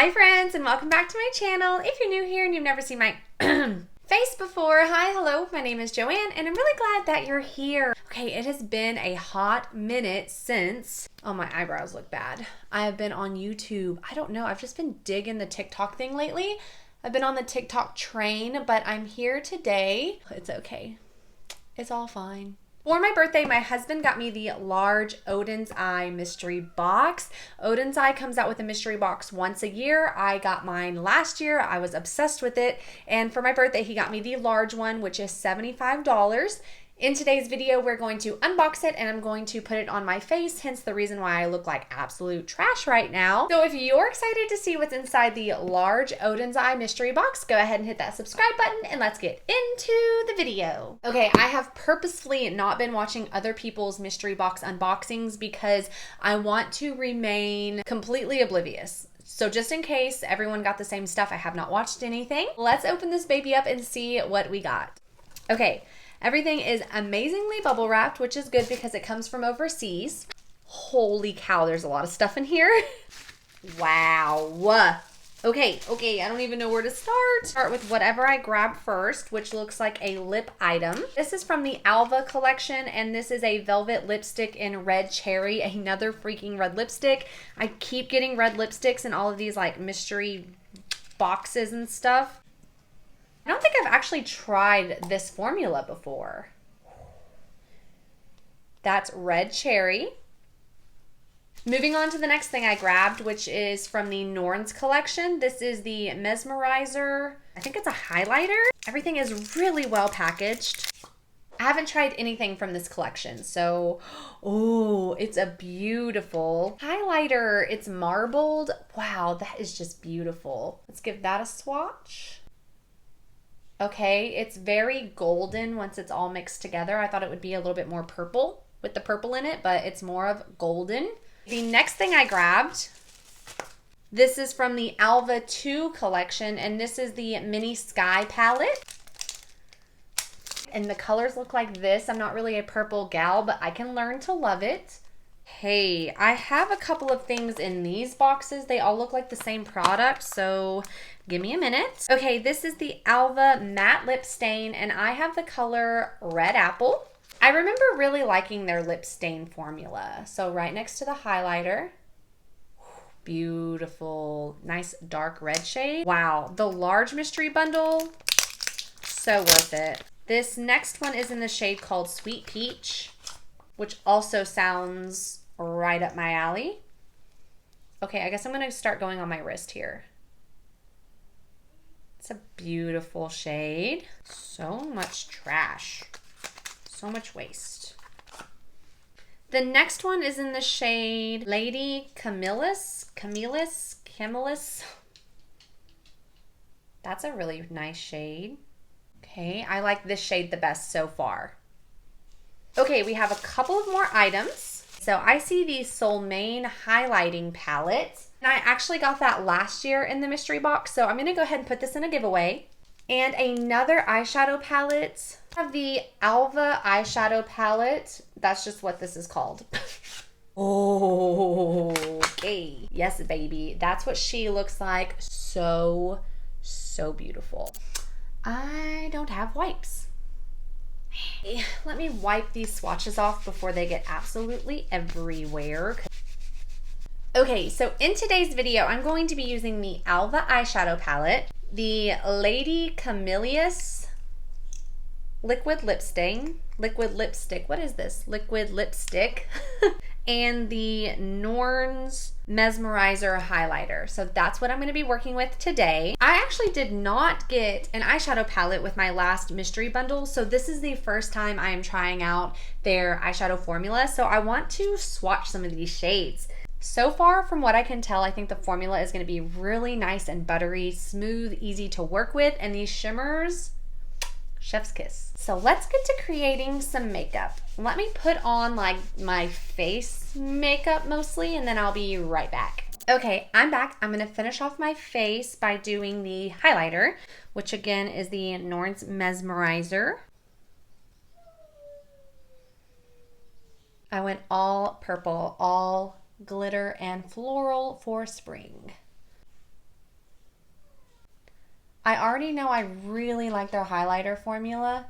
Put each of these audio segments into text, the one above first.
Hi friends, and welcome back to my channel. If you're new here and you've never seen my face before, hi, hello, my name is Joanne and I'm really glad that you're here. Okay, it has been a hot minute since, oh, my eyebrows look bad. I have been on YouTube. I don't know, I've just been digging the TikTok thing lately. I've been on the TikTok train, but I'm here today. It's okay. It's all fine. For my birthday, my husband got me the large ODENS EYE mystery box. ODENS EYE comes out with a mystery box once a year. I got mine last year. I was obsessed with it. And for my birthday, he got me the large one, which is $75. In today's video, we're going to unbox it and I'm going to put it on my face, hence the reason why I look like absolute trash right now. So if you're excited to see what's inside the large ODENS EYE mystery box, go ahead and hit that subscribe button and let's get into the video. Okay, I have purposefully not been watching other people's mystery box unboxings because I want to remain completely oblivious. So just in case everyone got the same stuff, I have not watched anything. Let's open this baby up and see what we got. Okay. Everything is amazingly bubble wrapped, which is good because it comes from overseas. Holy cow, there's a lot of stuff in here. Wow. Okay, I don't even know where to start. Start with whatever I grab first, which looks like a lip item. This is from the Alva collection, and this is a velvet lipstick in red cherry, another freaking red lipstick. I keep getting red lipsticks in all of these like mystery boxes and stuff. I don't think I've actually tried this formula before. That's red cherry. Moving on to the next thing I grabbed, which is from the Norns collection. This is the Mesmerizer. I think it's a highlighter. Everything is really well packaged. I haven't tried anything from this collection, so, oh, it's a beautiful highlighter. It's marbled. Wow, that is just beautiful. Let's give that a swatch. Okay, it's very golden once it's all mixed together. I thought it would be a little bit more purple with the purple in it, but it's more of golden. The next thing I grabbed, this is from the Alva 2 collection, and this is the Mini Sky palette. And the colors look like this. I'm not really a purple gal, but I can learn to love it. Hey, I have a couple of things in these boxes. They all look like the same product, so give me a minute. Okay, this is the Alva Matte Lip Stain, and I have the color Red Apple. I remember really liking their lip stain formula. So right next to the highlighter. Beautiful, nice dark red shade. Wow, the large mystery bundle, so worth it. This next one is in the shade called Sweet Peach, which also sounds right up my alley. Okay, I guess I'm gonna start going on my wrist here. It's a beautiful shade. So much trash. So much waste. The next one is in the shade Lady Camillus. That's a really nice shade. Okay, I like this shade the best so far. Okay, we have a couple of more items. So I see the Soulmane highlighting palette. And I actually got that last year in the mystery box, so I'm gonna go ahead and put this in a giveaway. And another eyeshadow palette. I have the Alva eyeshadow palette. That's just what this is called. Okay. Yes, baby. That's what she looks like. So beautiful. I don't have wipes. Let me wipe these swatches off before they get absolutely everywhere. Okay, so in today's video, I'm going to be using the Alva eyeshadow palette, the Lady Camillus liquid lipstick, what is this? Liquid lipstick, and the Norns Mesmerizer highlighter. So that's what I'm going to be working with today. I actually did not get an eyeshadow palette with my last mystery bundle, so this is the first time I am trying out their eyeshadow formula, so I want to swatch some of these shades. So far, from what I can tell, I think the formula is going to be really nice and buttery, smooth, easy to work with, and these shimmers, chef's kiss. So let's get to creating some makeup. Let me put on like my face makeup mostly, and then I'll be right back. Okay, I'm back. I'm going to finish off my face by doing the highlighter, which again is the Norns Mesmerizer. I went all purple, all glitter and floral for spring. I already know I really like their highlighter formula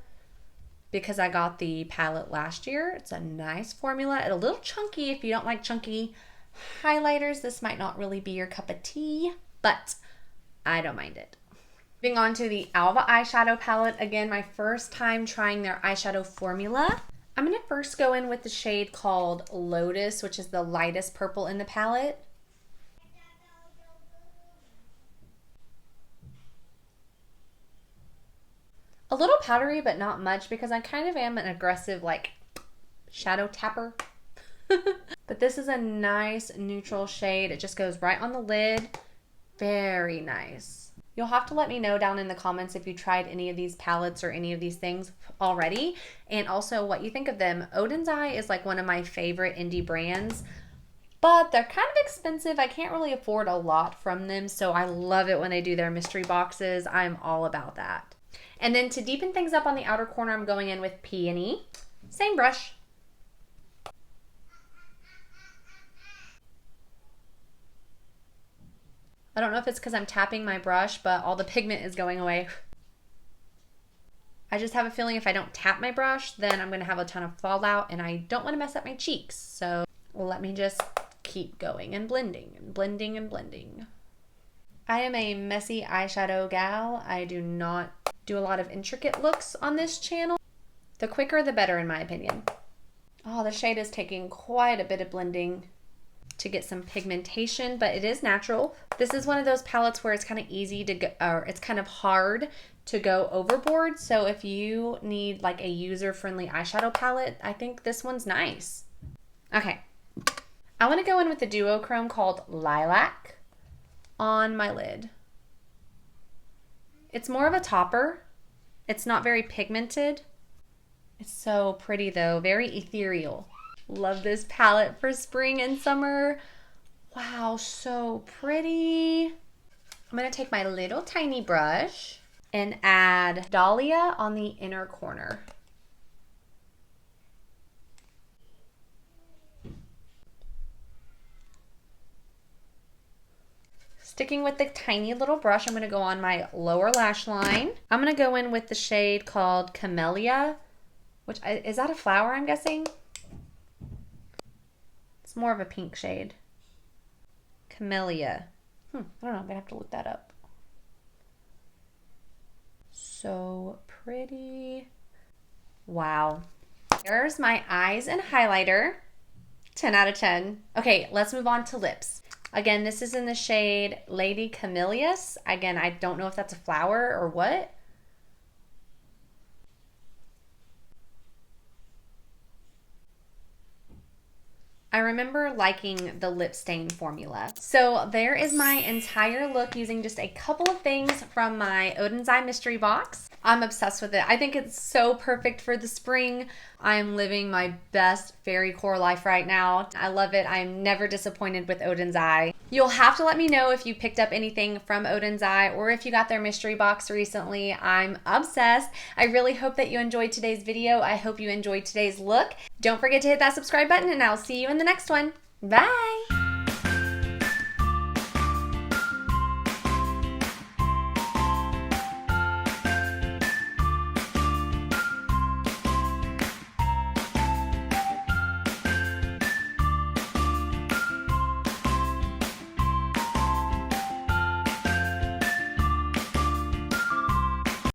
because I got the palette last year. It's a nice formula. It's a little chunky. If you don't like chunky highlighters, this might not really be your cup of tea, but I don't mind it. Moving on to the Alva eyeshadow palette. Again, my first time trying their eyeshadow formula. I'm going to first go in with the shade called Lotus, which is the lightest purple in the palette. A little powdery, but not much because I kind of am an aggressive, like, shadow tapper. But this is a nice neutral shade. It just goes right on the lid. Very nice. You'll have to let me know down in the comments if you tried any of these palettes or any of these things already, and also what you think of them. ODENS EYE is like one of my favorite indie brands, but they're kind of expensive. I can't really afford a lot from them, so I love it when they do their mystery boxes. I'm all about that. And then to deepen things up on the outer corner, I'm going in with Peony. Same brush. I don't know if it's because I'm tapping my brush, but all the pigment is going away. I just have a feeling if I don't tap my brush, then I'm going to have a ton of fallout, and I don't want to mess up my cheeks. So let me just keep going and blending and blending and blending. I am a messy eyeshadow gal. I do not do a lot of intricate looks on this channel. The quicker, the better, in my opinion. Oh, the shade is taking quite a bit of blending to get some pigmentation, but it is natural. This is one of those palettes where it's kind of easy to go, or it's kind of hard to go overboard. So if you need like a user-friendly eyeshadow palette, I think this one's nice. Okay, I want to go in with the duochrome called Lilac on my lid. It's more of a topper. It's not very pigmented. It's so pretty though, very ethereal. Love this palette for spring and summer. Wow, so pretty. I'm gonna take my little tiny brush and add Dahlia on the inner corner. Sticking with the tiny little brush, I'm gonna go on my lower lash line. I'm gonna go in with the shade called Camellia, which is that a flower, I'm guessing? It's more of a pink shade. Camellia. I don't know, I'm gonna have to look that up. So pretty. Wow. There's my eyes and highlighter. 10 out of 10. Okay, let's move on to lips. Again, this is in the shade Lady Camellias. Again, I don't know if that's a flower or what. I remember liking the lip stain formula. So there is my entire look using just a couple of things from my ODENS EYE mystery box. I'm obsessed with it. I think it's so perfect for the spring. I am living my best fairy core life right now. I love it. I'm never disappointed with ODENS EYE. You'll have to let me know if you picked up anything from ODENS EYE or if you got their mystery box recently. I'm obsessed. I really hope that you enjoyed today's video. I hope you enjoyed today's look. Don't forget to hit that subscribe button and I'll see you in the next one. Bye!